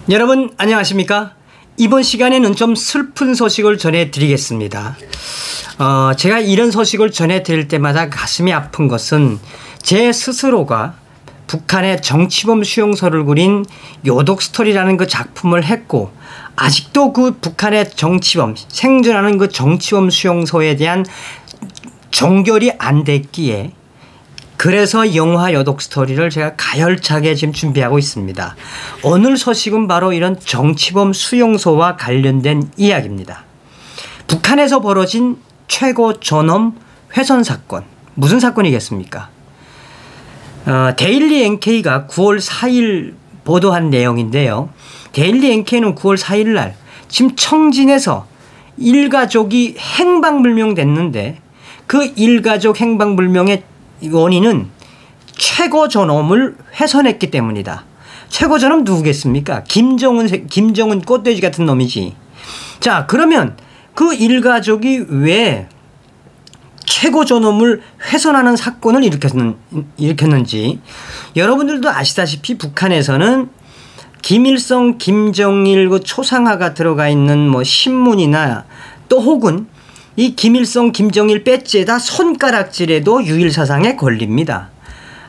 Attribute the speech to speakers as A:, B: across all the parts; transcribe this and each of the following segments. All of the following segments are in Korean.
A: 여러분 안녕하십니까? 이번 시간에는 좀 슬픈 소식을 전해드리겠습니다. 제가 이런 소식을 전해드릴 때마다 가슴이 아픈 것은 제 스스로가 북한의 정치범 수용소를 그린 요독스토리라는 그 작품을 했고 아직도 그 북한의 정치범, 생존하는 그 정치범 수용소에 대한 종결이 안 됐기에 그래서 영화 요독스토리를 제가 가열차게 지금 준비하고 있습니다. 오늘 소식은 바로 이런 정치범 수용소와 관련된 이야기입니다. 북한에서 벌어진 최고 존엄 훼손 사건. 무슨 사건이겠습니까? 데일리 NK가 9월 4일 보도한 내용인데요. 데일리 NK는 9월 4일 날 지금 청진에서 일가족이 행방불명됐는데 그 일가족 행방불명의 원인은 최고 존엄을 훼손했기 때문이다. 최고 존엄 누구겠습니까? 김정은 꽃돼지 같은 놈이지. 자, 그러면 그 일가족이 왜 최고 존엄을 훼손하는 사건을 일으켰는지 여러분들도 아시다시피 북한에서는 김일성, 김정일 그 초상화가 들어가 있는 뭐 신문이나 또 혹은 이 김일성, 김정일 배지에다 손가락질에도 유일사상에 걸립니다.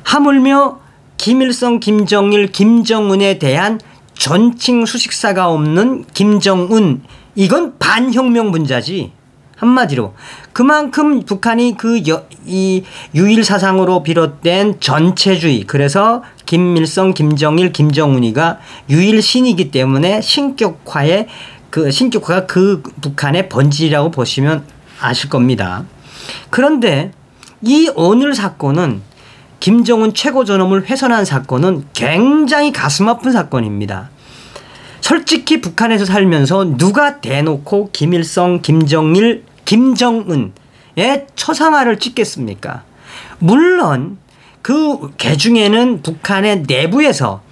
A: 하물며 김일성, 김정일, 김정은에 대한 존칭 수식사가 없는 김정은, 이건 반혁명 분자지. 한마디로 그만큼 북한이 이 유일사상으로 비롯된 전체주의, 그래서 김일성, 김정일, 김정은이가 유일신이기 때문에 신격화가 그 북한의 본질이라고 보시면 아실 겁니다. 그런데 이 오늘 사건은 김정은 최고 존엄을 훼손한 사건은 굉장히 가슴 아픈 사건입니다. 솔직히 북한에서 살면서 누가 대놓고 김일성, 김정일, 김정은의 초상화를 찍겠습니까? 물론 그 개중에는 북한의 내부에서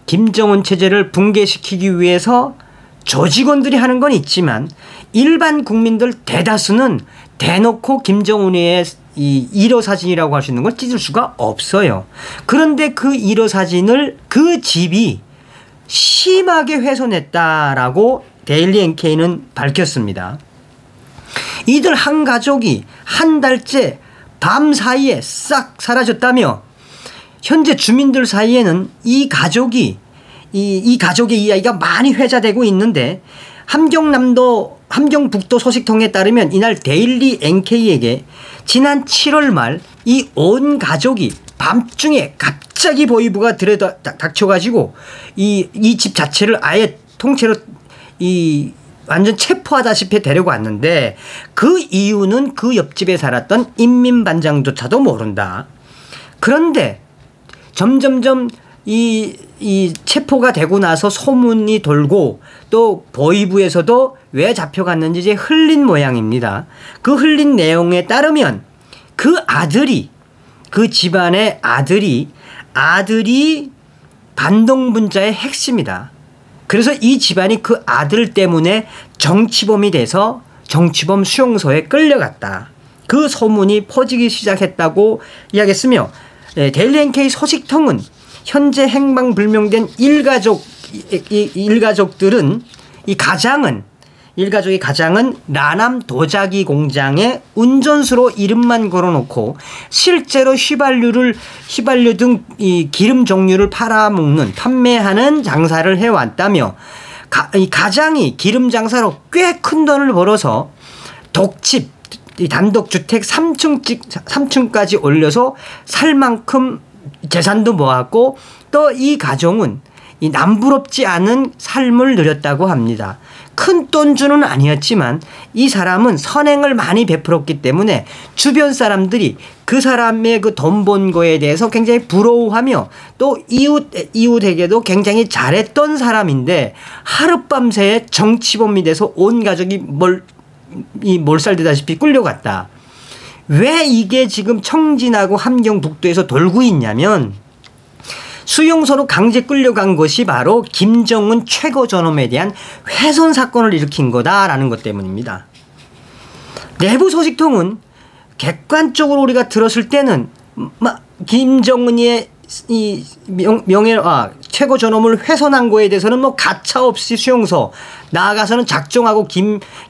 A: 김정은 체제를 붕괴시키기 위해서 조직원들이 하는 건 있지만 일반 국민들 대다수는 대놓고 김정은의 이 1호 사진이라고 할 수 있는 걸 찢을 수가 없어요. 그런데 그 1호 사진을 그 집이 심하게 훼손했다라고 데일리 NK는 밝혔습니다. 이들 한 가족이 한 달째 밤 사이에 싹 사라졌다며 현재 주민들 사이에는 이 가족의 이야기가 많이 회자되고 있는데 함경북도 소식통에 따르면 이날 데일리 NK에게 지난 7월 말 이 온 가족이 밤중에 갑자기 보이부가 닥쳐가지고 이 집 자체를 아예 통째로 완전 체포하다시피 데리고 왔는데 그 이유는 그 옆집에 살았던 인민반장조차도 모른다. 그런데 점점점 이 체포가 되고 나서 소문이 돌고 또 보위부에서도 왜 잡혀갔는지 이제 흘린 모양입니다. 그 흘린 내용에 따르면 그 집안의 아들이 반동분자의 핵심이다. 그래서 이 집안이 그 아들 때문에 정치범이 돼서 정치범 수용소에 끌려갔다. 그 소문이 퍼지기 시작했다고 이야기했으며 데일리 NK 소식통은 현재 행방불명된 일가족들은 일가족의 가장은 라남 도자기 공장에 운전수로 이름만 걸어놓고 실제로 휘발유 등 이 기름 종류를 판매하는 장사를 해왔다며 이 가장이 기름 장사로 꽤 큰 돈을 벌어서 독집 단독주택 3층까지 올려서 살 만큼 재산도 모았고 또 이 가정은 이 남부럽지 않은 삶을 누렸다고 합니다. 큰 돈주는 아니었지만 이 사람은 선행을 많이 베풀었기 때문에 주변 사람들이 그 사람의 그 돈 번 거에 대해서 굉장히 부러워하며 또 이웃에게도 굉장히 잘했던 사람인데 하룻밤새에 정치범이 돼서 온 가족이 몰살되다시피 끌려갔다. 왜 이게 지금 청진하고 함경북도에서 돌고 있냐면 수용소로 강제 끌려간 것이 바로 김정은 최고 존엄에 대한 훼손 사건을 일으킨 거다라는 것 때문입니다. 내부 소식통은 객관적으로 우리가 들었을 때는 김정은의 이 최고 존엄을 훼손한 거에 대해서는 뭐 가차없이 수용소 나아가서는 작정하고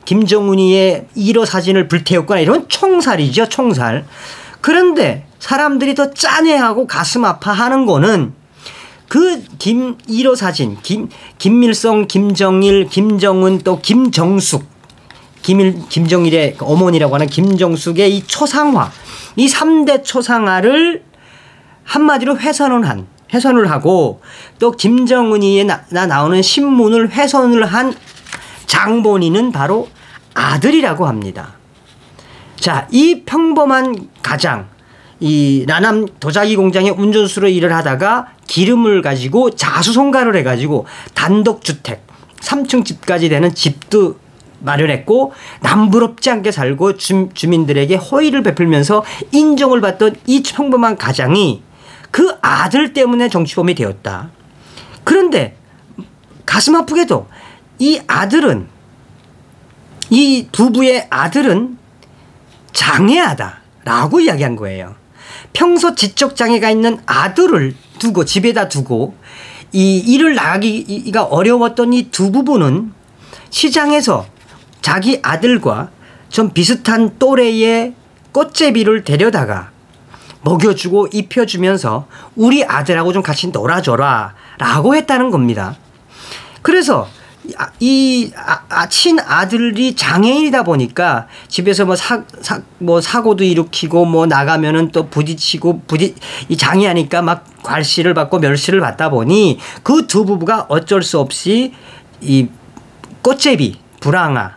A: 김정은이의 1호 사진을 불태웠거나 이런 총살이죠. 총살. 그런데 사람들이 더 짠해하고 가슴 아파하는 거는 그 1호 사진 김일성, 김정일, 김정은 또 김정숙 김정일의 어머니라고 하는 김정숙의 이 초상화 이 3대 초상화를 한마디로 훼손을 하고 또 김정은이에 나오는 신문을 훼손을 한 장본인은 바로 아들이라고 합니다. 자, 이 평범한 가장 이 나남 도자기 공장의 운전수로 일을 하다가 기름을 가지고 자수성가를 해가지고 단독주택 3층 집까지 되는 집도 마련했고 남부럽지 않게 살고 주민들에게 호의를 베풀면서 인정을 받던 이 평범한 가장이 그 아들 때문에 정치범이 되었다. 그런데 가슴 아프게도 이 아들은 이 부부의 아들은 장애하다라고 이야기한 거예요. 평소 지적 장애가 있는 아들을 두고 집에다 두고 이 일을 나가기가 어려웠던 이 두 부부는 시장에서 자기 아들과 좀 비슷한 또래의 꽃제비를 데려다가 먹여주고 입혀주면서 우리 아들하고 좀 같이 놀아줘라 라고 했다는 겁니다. 그래서 이 친아들이 장애인이다 보니까 집에서 뭐 사고도 일으키고 뭐 나가면은 또 부딪히고 이 장애하니까 막 괄시를 받고 멸시를 받다 보니 그 두 부부가 어쩔 수 없이 이 꽃제비 불황아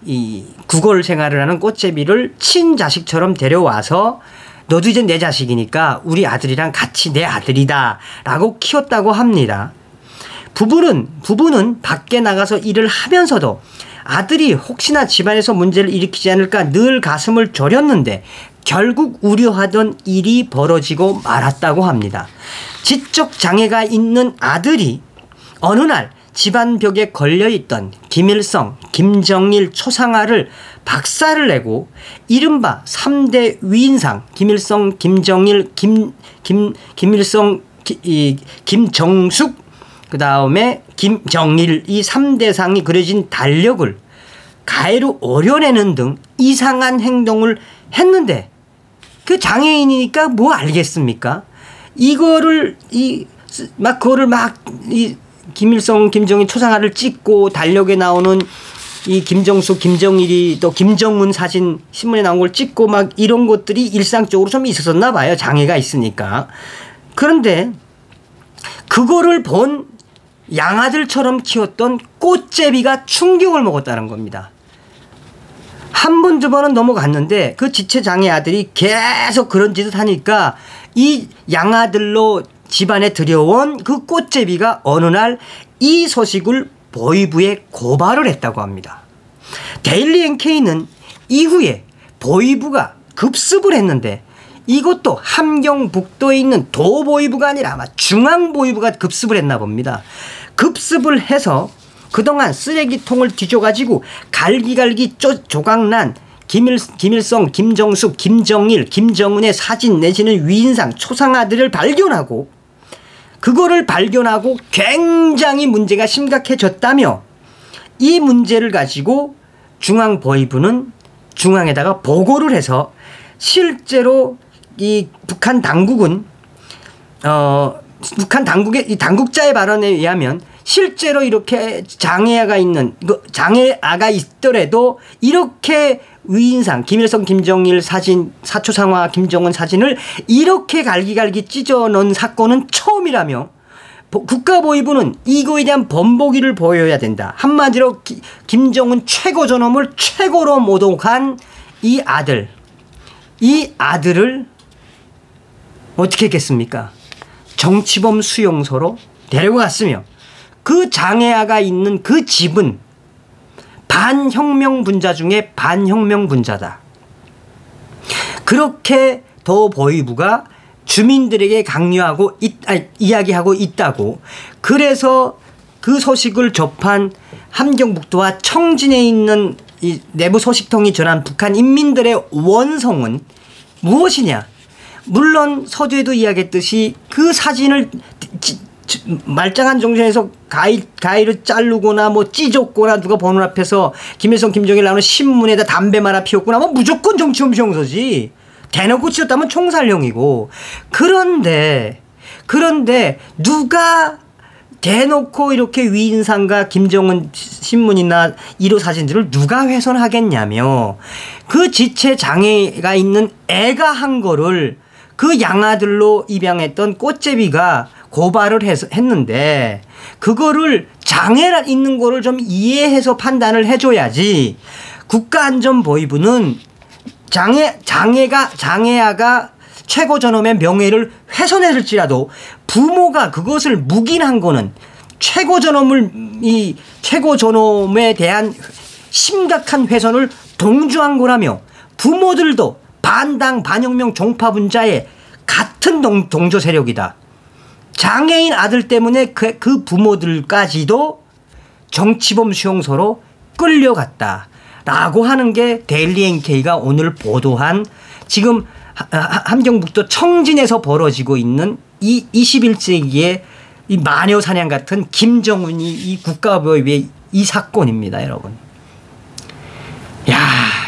A: 이 구걸 생활을 하는 꽃제비를 친자식처럼 데려와서 너도 이제 내 자식이니까 우리 아들이랑 같이 내 아들이다 라고 키웠다고 합니다. 부부는 밖에 나가서 일을 하면서도 아들이 혹시나 집안에서 문제를 일으키지 않을까 늘 가슴을 졸였는데 결국 우려하던 일이 벌어지고 말았다고 합니다. 지적 장애가 있는 아들이 어느 날 집안 벽에 걸려있던 김일성, 김정일 초상화를 박살을 내고 이른바 3대 위인상 김일성, 김정일, 김일성, 김정숙 그 다음에 김정일 이 3대 상이 그려진 달력을 가해로 오려내는 등 이상한 행동을 했는데 그 장애인이니까 뭐 알겠습니까? 이거를 김일성, 김정일 초상화를 찍고 달력에 나오는 이 김정숙, 김정일이 또 김정은 사진 신문에 나온 걸 찍고 막 이런 것들이 일상적으로 좀 있었나 봐요. 장애가 있으니까. 그런데 그거를 본 양아들처럼 키웠던 꽃제비가 충격을 먹었다는 겁니다. 한 번, 두 번은 넘어갔는데 그 지체장애 아들이 계속 그런 짓을 하니까 이 양아들로 집안에 들여온 그 꽃제비가 어느 날 이 소식을 보이부에 고발을 했다고 합니다. 데일리 NK는 이후에 보이부가 급습을 했는데 이것도 함경북도에 있는 도보이부가 아니라 아마 중앙보이부가 급습을 했나 봅니다. 급습을 해서 그동안 쓰레기통을 뒤져가지고 갈기갈기 조각난 김일성, 김정숙, 김정일, 김정은의 사진 내지는 위인상, 초상화들을 발견하고 그거를 발견하고 굉장히 문제가 심각해졌다며 이 문제를 가지고 중앙보이부는 중앙에다가 보고를 해서 실제로 이 북한 당국은 북한 당국의 이 당국자의 발언에 의하면 실제로 이렇게 장애아가 있더라도 이렇게 위인상 김일성, 김정일 사진, 사초상화, 김정은 사진을 이렇게 갈기갈기 찢어놓은 사건은 처음이라며 국가보위부는 이거에 대한 번복이를 보여야 된다. 한마디로 김정은 최고 존엄을 최고로 모독한 이 아들을 어떻게 했겠습니까? 정치범 수용소로 데려갔으며 그 장애아가 있는 그 집은 반혁명 분자 중에 반혁명 분자다. 그렇게 도보위부가 주민들에게 강요하고 이야기하고 있다고. 그래서 그 소식을 접한 함경북도와 청진에 있는 이 내부 소식통이 전한 북한 인민들의 원성은 무엇이냐? 물론 서두에도 이야기했듯이 그 사진을 말짱한 정신에서 가위를 자르거나 뭐 찢었거나 누가 보는 앞에서 김일성 김정일 나오는 신문에다 담배 말아 피웠거나 뭐 무조건 정치범 형사지. 대놓고 치웠다면 총살형이고. 그런데 누가 대놓고 이렇게 위인상과 김정은 신문이나 1호 사진들을 누가 훼손하겠냐며 그 지체 장애가 있는 애가 한 거를 그 양아들로 입양했던 꽃제비가 고발을 했는데 그거를 장애가 있는 거를 좀 이해해서 판단을 해줘야지. 국가안전보위부는 장애아가 최고 존엄의 명예를 훼손했을지라도 부모가 그것을 묵인한 거는 최고 존엄에 대한 심각한 훼손을 동조한 거라며 부모들도 반당 반혁명 종파분자의 같은 동조 세력이다. 장애인 아들 때문에 그 부모들까지도 정치범 수용소로 끌려갔다. 라고 하는 게 데일리 NK가 오늘 보도한 지금 함경북도 청진에서 벌어지고 있는 이 21세기의 이 마녀 사냥 같은 김정은이 이 국가보위의 이 사건입니다, 여러분. 야,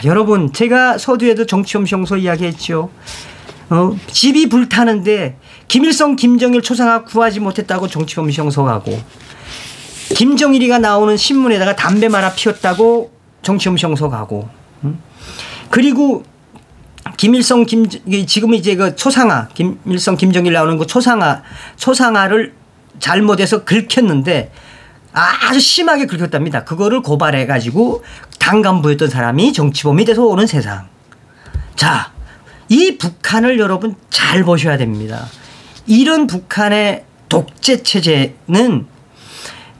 A: 여러분, 제가 서두에도 정치범 수용소 이야기했죠. 집이 불타는데 김일성, 김정일 초상화 구하지 못했다고 정치범 수용소 가고, 김정일이가 나오는 신문에다가 담배 말아 피웠다고 정치범 수용소 가고, 그리고 김일성 지금 이제 그 초상화 김일성 김정일 나오는 그 초상화를 잘못해서 긁혔는데 아주 심하게 긁혔답니다. 그거를 고발해 가지고 당 간부였던 사람이 정치범이 돼서 오는 세상. 자, 이 북한을 여러분 잘 보셔야 됩니다. 이런 북한의 독재 체제는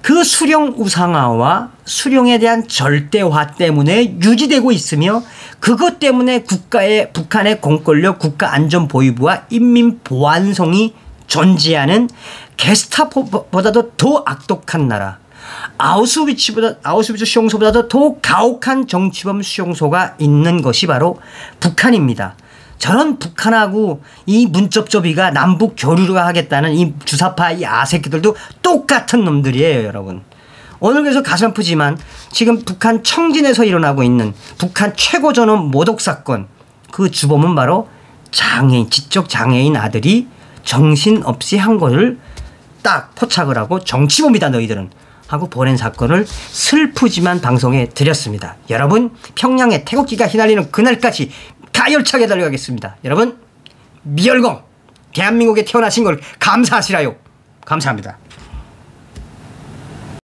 A: 그 수령 우상화와 수령에 대한 절대화 때문에 유지되고 있으며 그것 때문에 북한의 공권력 국가안전보위부와 인민보안성이 존재하는 게스타포보다도 더 악독한 나라, 아우슈비츠 수용소보다도 더 가혹한 정치범 수용소가 있는 것이 바로 북한입니다. 저런 북한하고 이 문첩조비가 남북 교류를 하겠다는 이 주사파 이 아새끼들도 똑같은 놈들이에요, 여러분. 오늘 그래서 가슴 아프지만 지금 북한 청진에서 일어나고 있는 북한 최고 존엄 모독 사건, 그 주범은 바로 지적 장애인 아들이 정신없이 한 거를 딱 포착을 하고 정치범이다 너희들은 하고 보낸 사건을 슬프지만 방송에 드렸습니다. 여러분, 평양에 태극기가 휘날리는 그날까지 가열차게 달려가겠습니다. 여러분, 미열공 대한민국에 태어나신 걸 감사하시라요. 감사합니다.